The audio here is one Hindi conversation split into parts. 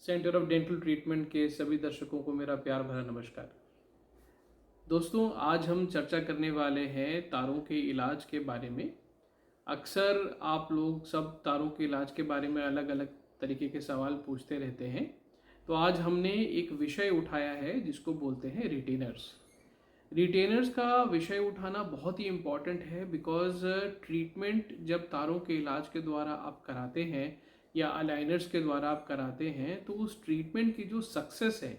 सेंटर ऑफ डेंटल ट्रीटमेंट के सभी दर्शकों को मेरा प्यार भरा नमस्कार। दोस्तों, आज हम चर्चा करने वाले हैं तारों के इलाज के बारे में। अक्सर आप लोग सब तारों के इलाज के बारे में अलग अलग तरीके के सवाल पूछते रहते हैं, तो आज हमने एक विषय उठाया है जिसको बोलते हैं रिटेनर्स। रिटेनर्स का विषय उठाना बहुत ही इम्पॉर्टेंट है बिकॉज ट्रीटमेंट जब तारों के इलाज के द्वारा आप कराते हैं या अलाइनर्स के द्वारा आप कराते हैं तो उस ट्रीटमेंट की जो सक्सेस है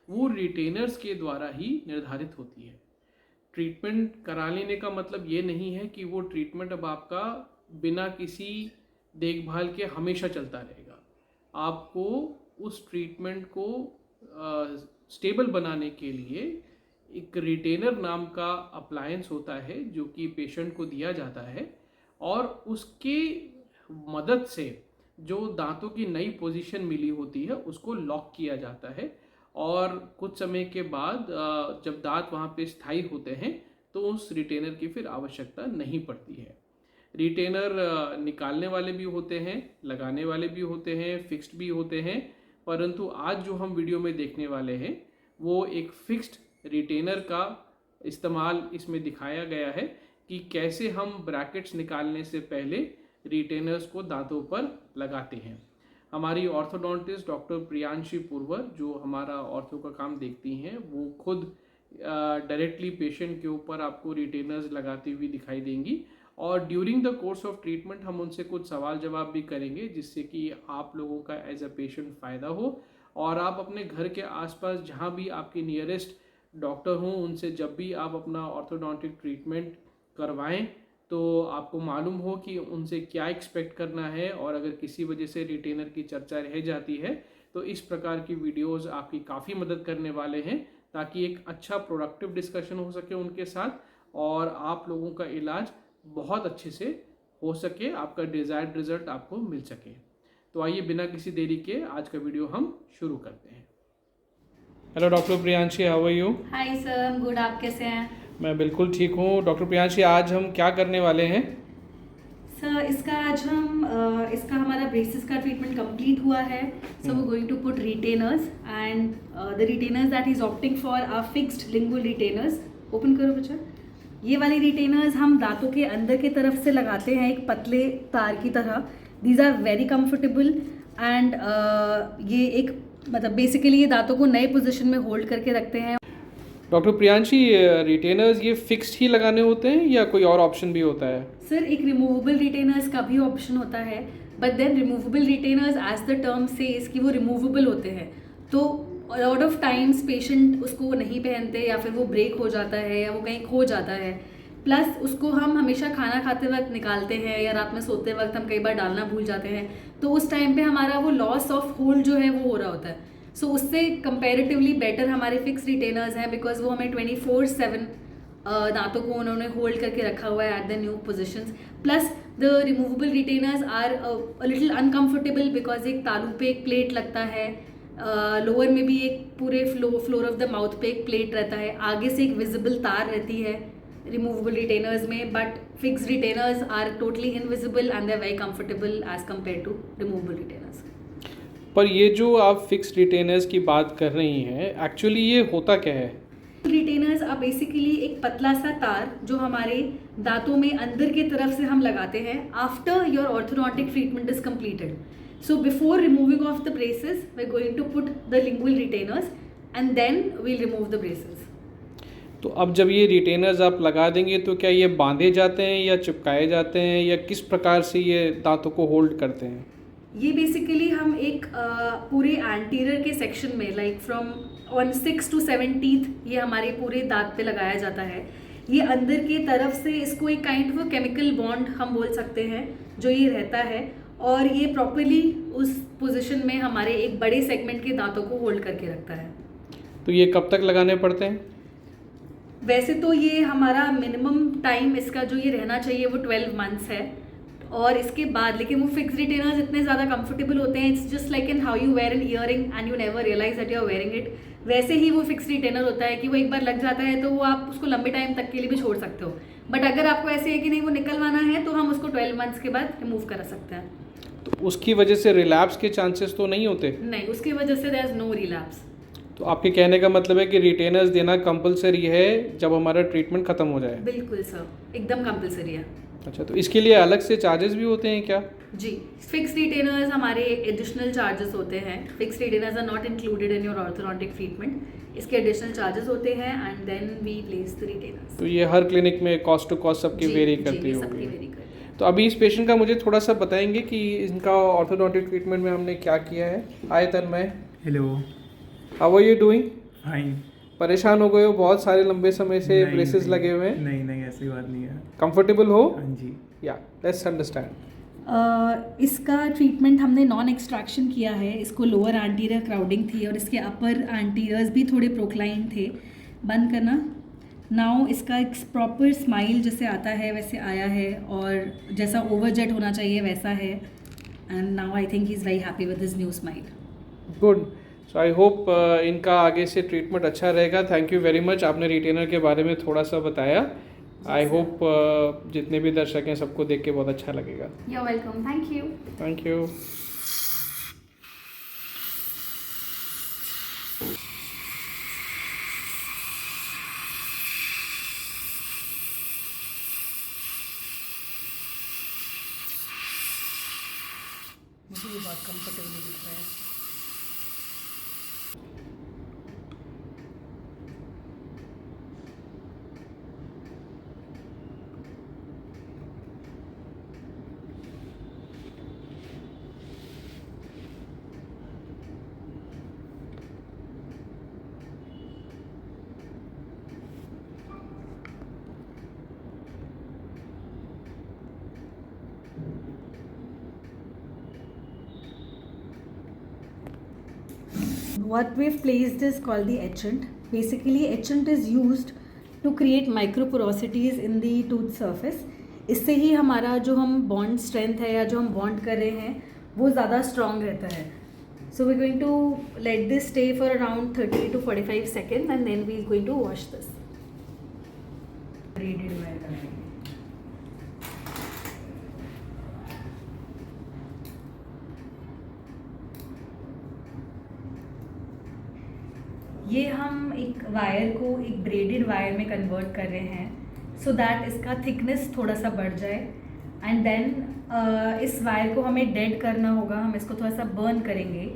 वो रिटेनर्स के द्वारा ही निर्धारित होती है। ट्रीटमेंट करा लेने का मतलब ये नहीं है कि वो ट्रीटमेंट अब आपका बिना किसी देखभाल के हमेशा चलता रहेगा। आपको उस ट्रीटमेंट को स्टेबल बनाने के लिए एक रिटेनर नाम का अप्लायंस होता है जो कि पेशेंट को दिया जाता है, और उसके मदद से जो दांतों की नई पोजीशन मिली होती है उसको लॉक किया जाता है, और कुछ समय के बाद जब दांत वहाँ पे स्थायी होते हैं तो उस रिटेनर की फिर आवश्यकता नहीं पड़ती है। रिटेनर निकालने वाले भी होते हैं, लगाने वाले भी होते हैं, फिक्स्ड भी होते हैं, परंतु आज जो हम वीडियो में देखने वाले हैं वो एक फिक्स्ड रिटेनर का इस्तेमाल इसमें दिखाया गया है कि कैसे हम ब्रैकेट्स निकालने से पहले रिटेनर्स को दांतों पर लगाते हैं। हमारी ऑर्थोडोंटिस्ट डॉक्टर प्रियांशी पुरवर जो हमारा ऑर्थो का काम देखती हैं वो खुद डायरेक्टली पेशेंट के ऊपर आपको रिटेनर्स लगाती हुई दिखाई देंगी, और during the course of treatment हम उनसे कुछ सवाल जवाब भी करेंगे जिससे कि आप लोगों का एज अ पेशेंट फ़ायदा हो, और आप अपने घर के आसपास जहाँ भी आपके नियरेस्ट डॉक्टर हों उनसे जब भी आप अपना ऑर्थोडोंटिक ट्रीटमेंट करवाएं तो आपको मालूम हो कि उनसे क्या एक्सपेक्ट करना है, और अगर किसी वजह से रिटेनर की चर्चा रह जाती है तो इस प्रकार की वीडियोस आपकी काफ़ी मदद करने वाले हैं ताकि एक अच्छा प्रोडक्टिव डिस्कशन हो सके उनके साथ और आप लोगों का इलाज बहुत अच्छे से हो सके, आपका डिज़ायर्ड रिजल्ट आपको मिल सके। तो आइए बिना किसी देरी के आज का वीडियो हम शुरू करते हैं। Hello doctor Priyanshi, how are you? Hi sir, I am good. आप कैसे हैं? मैं बिल्कुल ठीक हूँ। डॉक्टर प्रियांशी, आज हम क्या करने वाले हैं? सर इसका इसका हमारा ब्रेसेस का ट्रीटमेंट कंप्लीट हुआ है। So we going to put retainers and the retainers that is opting for our fixed lingual retainers. Open करो बच्चा। ये वाले रिटेनर्स हम दांतों के अंदर की तरफ से लगाते हैं एक पतले तार की तरह। These are very comfortable and ये एक मतलब बेसिकली ये दांतों को नए पोजीशन में होल्ड करके रखते हैं। डॉक्टर प्रियांशी, रिटेनर्स ये फिक्स्ड ही लगाने होते हैं या कोई और ऑप्शन भी होता है? सर एक रिमूवेबल रिटेनर्स का भी ऑप्शन होता है, but then removable retainers as the term से इसकी वो रिमूवेबल होते हैं, तो लॉट ऑफ टाइम्स पेशेंट उसको नहीं पहनते या फिर वो ब्रेक हो जाता है या वो कहीं खो जाता है। प्लस उसको हम हमेशा खाना खाते वक्त निकालते हैं या रात में सोते वक्त हम कई बार डालना भूल जाते हैं, तो उस टाइम पे हमारा वो लॉस ऑफ होल्ड जो है वो हो रहा होता है। सो उससे कंपैरेटिवली बेटर हमारे फिक्स रिटेनर्स हैं बिकॉज वो हमें 24/7 दांतों को उन्होंने होल्ड करके रखा हुआ है at the new positions. Plus the removable retainers are a little uncomfortable because एक तालू पे एक प्लेट लगता है, लोअर में भी एक पूरे फ्लोर ऑफ द माउथ पे एक प्लेट रहता है, आगे से एक विजिबल तार रहती है रिमूवेबल रिटेनर्स में, but fix retainers are totally invisible and they are very comfortable as compare to removable retainers. पर ये जो आप फिक्स रिटेनर्स की बात कर रही हैं, एक्चुअली ये होता क्या है? रिटेनर्स आप बेसिकली एक पतला सा तार जो हमारे दांतों में अंदर की तरफ से हम लगाते हैं after your orthodontic treatment is completed. So before removing off the braces we are going to put the lingual retainers and then we'll remove the braces. तो अब जब ये रिटेनर्स आप लगा देंगे तो क्या ये बांधे जाते हैं या चिपकाए जाते हैं या किस प्रकार से ये दांतों को होल्ड करते हैं? ये बेसिकली हम एक पूरे एंटीरियर के सेक्शन में like from on 6 to 7 teeth ये हमारे पूरे दांत पे लगाया जाता है। ये अंदर की तरफ से इसको एक काइंड ऑफ केमिकल बॉन्ड हम बोल सकते हैं जो ये रहता है, और ये प्रॉपरली उस पोजीशन में हमारे एक बड़े सेगमेंट के दांतों को होल्ड करके रखता है। तो ये कब तक लगाने पड़ते हैं? वैसे तो ये हमारा मिनिमम टाइम इसका जो ये रहना चाहिए वो 12 मंथ्स है, और इसके बाद लेकिन वो फिक्स रिटेनर्स इतने ज़्यादा कंफर्टेबल होते हैं, it's just like in how you wear an earring and you never realize that you are wearing it. वैसे ही वो फिक्स रिटेनर होता है कि वो एक बार लग जाता है तो वो आप उसको लंबे टाइम तक के लिए भी छोड़ सकते हो, बट अगर आपको ऐसे है कि नहीं वो निकलवाना है तो हम उसको 12 मंथ्स के बाद रिमूव करा सकते हैं। तो उसकी वजह से रिलैप्स के चांसेस तो नहीं होते? नहीं, उसकी वजह से देयर इज नो रिलैप्स। तो आपके कहने का मतलब है कि रिटेनर्स देना कंपलसरी है जब हमारा ट्रीटमेंट ख़त्म हो जाए? बिल्कुल सर, एकदम कंपलसरी है। अच्छा, तो इसके लिए अलग से चार्जेस भी होते हैं क्या? जी, फिक्स रिटेनर्स हमारे एडिशनल चार्जेस होते हैं। Fix retainers are not included in your orthodontic treatment. इसके एडिशनल चार्जेस होते हैं and then we place the retainers. तो ये हर क्लिनिक में कॉस्ट टू कॉस्ट सबकी वेरी करती सबकी होगी। वेरी करती है। तो अभी इस पेशेंट का मुझे थोड़ा सा बताएंगे कि इनका ऑर्थोडोंटिक ट्रीटमेंट में हमने क्या किया है। Hi Tanmay, hello. How are you doing? Fine. परेशान हो गए हो, बहुत सारे लंबे समय से ब्रेसेस लगे हुए हैं। नहीं नहीं, ऐसी बात नहीं है। कंफर्टेबल हो? हाँ जी। या लेट्स अंडरस्टैंड। इसका ट्रीटमेंट हमने नॉन एक्सट्रैक्शन किया है। इसको लोअर एंटीरियर क्राउडिंग थी और इसके अपर एंटीरियर्स भी थोड़े प्रोक्लाइन थे। बंद करना। नाउ इसका एक प्रॉपर स्माइल जैसे आता है वैसे आया है और जैसा ओवरजेट होना चाहिए वैसा है। And now I think he is very happy with his new smile. Good. So I hope इनका आगे से ट्रीटमेंट अच्छा रहेगा। थैंक यू वेरी मच, आपने रिटेनर के बारे में थोड़ा सा बताया। आई होप जितने भी दर्शक हैं सबको देख के बहुत अच्छा लगेगा। You are welcome, thank you. Thank you. मुझे ये बहुत कंफर्टेबल दिख रहा है। What we've placed is called the etchant. Basically, etchant is used to create microporosities in the tooth surface. इससे ही हमारा जो हम बॉन्ड स्ट्रेंथ है या जो हम बॉन्ड कर रहे हैं वो ज़्यादा स्ट्रॉन्ग रहता है. So we're going to let this stay for around 30 to 45 seconds and then we're going to wash this. Braided wire करेंगे. ये हम एक वायर को एक ब्रेडेड वायर में कन्वर्ट कर रहे हैं सो दैट इसका थिकनेस थोड़ा सा बढ़ जाए एंड देन इस वायर को हमें डेड करना होगा. हम इसको थोड़ा सा बर्न करेंगे.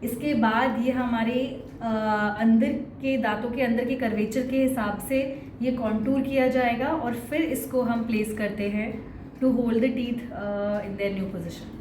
इसके बाद ये हमारे अंदर के दांतों के अंदर के कर्वेचर के हिसाब से ये कॉन्टूर किया जाएगा और फिर इसको हम प्लेस करते हैं to hold the teeth in their new position.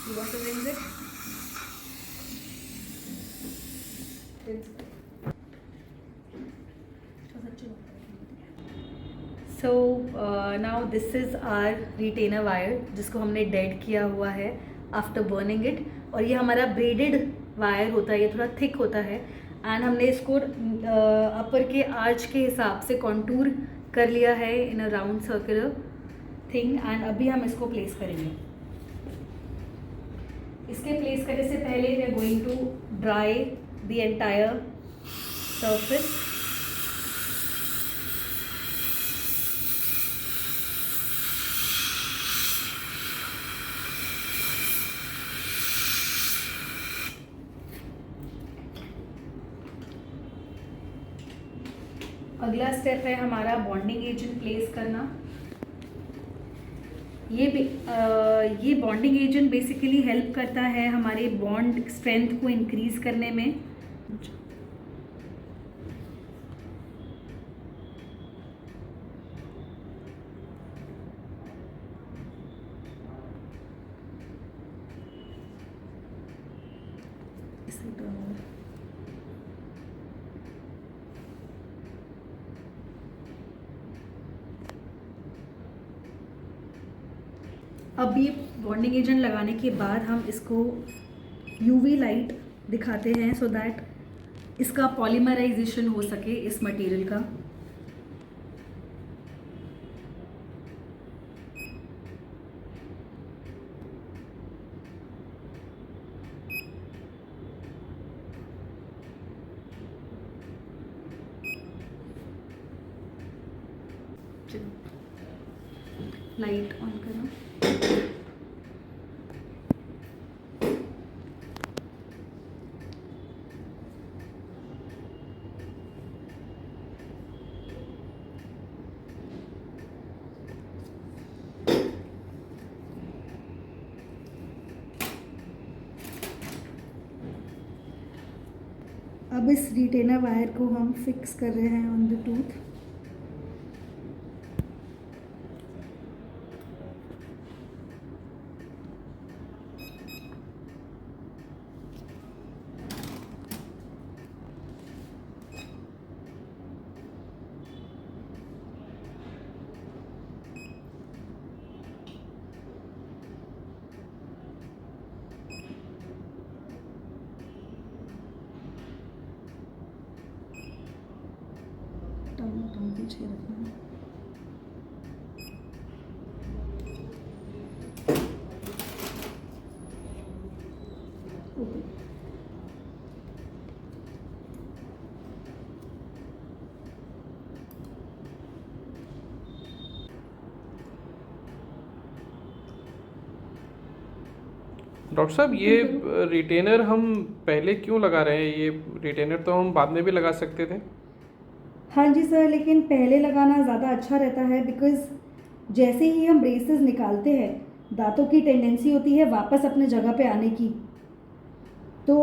You want to rinse it? So now this is our retainer wire जिसको हमने डेड किया हुआ है आफ्टर बर्निंग इट. और ये हमारा ब्रेडेड वायर होता है, ये थोड़ा थिक होता है एंड हमने इसको अपर के आर्च के हिसाब से कॉन्टूर कर लिया है in a round circular thing. And अभी हम इसको प्लेस करेंगे. इसके प्लेस करने से पहले we are going to dry the entire surface. अगला स्टेप है हमारा बॉन्डिंग एजेंट प्लेस करना. ये बॉन्डिंग एजेंट बेसिकली हेल्प करता है हमारे बॉन्ड स्ट्रेंथ को इंक्रीज करने में. ऐसे turn over। अब ये बॉन्डिंग एजेंट लगाने के बाद हम इसको यूवी लाइट दिखाते हैं सो दैट इसका पॉलीमराइजेशन हो सके इस मटेरियल का। लाइट ऑन करो। अब इस रिटेनर वायर को हम फिक्स कर रहे हैं ऑन द टूथ। टंग पीछे रखना। ओके। डॉक्टर साहब, ये रिटेनर हम पहले क्यों लगा रहे हैं? ये रिटेनर तो हम बाद में भी लगा सकते थे। हाँ जी सर, लेकिन पहले लगाना ज़्यादा अच्छा रहता है बिकॉज़ जैसे ही हम ब्रेसेस निकालते हैं दांतों की टेंडेंसी होती है वापस अपने जगह पे आने की। तो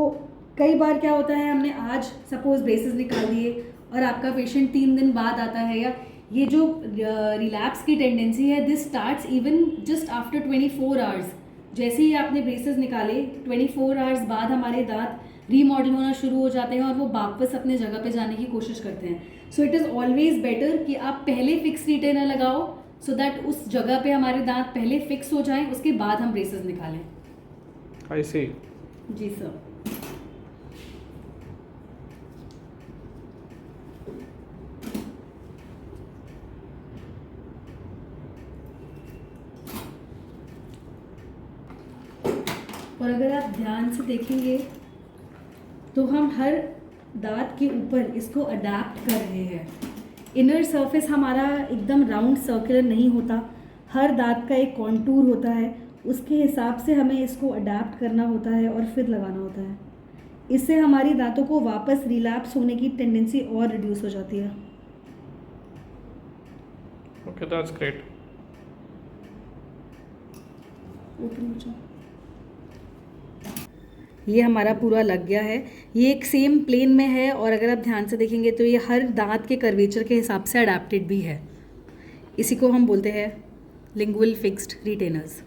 कई बार क्या होता है, हमने आज सपोज ब्रेसेस निकाल दिए और आपका पेशेंट 3 दिन बाद आता है, या ये जो रिलैप्स की टेंडेंसी है this starts even just after 24 hours. जैसे ही आपने ब्रेसेस निकाले 24 आवर्स बाद हमारे दांत रीमॉडल होना शुरू हो जाते हैं और वो वापस अपने जगह पे जाने की कोशिश करते हैं। So it is always better कि आप पहले फिक्स रिटेनर लगाओ सो दैट उस जगह पे हमारे दांत पहले फिक्स हो जाएं, उसके बाद हम ब्रेसेस निकालें। आई सी। जी सर। और अगर आप ध्यान से देखेंगे तो हम हर दांत के ऊपर इसको अडेप्ट कर रहे हैं। इनर सरफेस हमारा एकदम राउंड सर्कुलर नहीं होता, हर दांत का एक कॉन्टूर होता है, उसके हिसाब से हमें इसको अडेप्ट करना होता है और फिर लगाना होता है। इससे हमारी दांतों को वापस रिलैप्स होने की टेंडेंसी और रिड्यूस हो जाती है। Okay, that's great. ओपन हो जाओ। ये हमारा पूरा लग गया है। ये एक सेम प्लेन में है और अगर आप ध्यान से देखेंगे तो ये हर दांत के कर्वेचर के हिसाब से अडेप्टेड भी है। इसी को हम बोलते हैं लिंगुअल फिक्स्ड रिटेनर्स।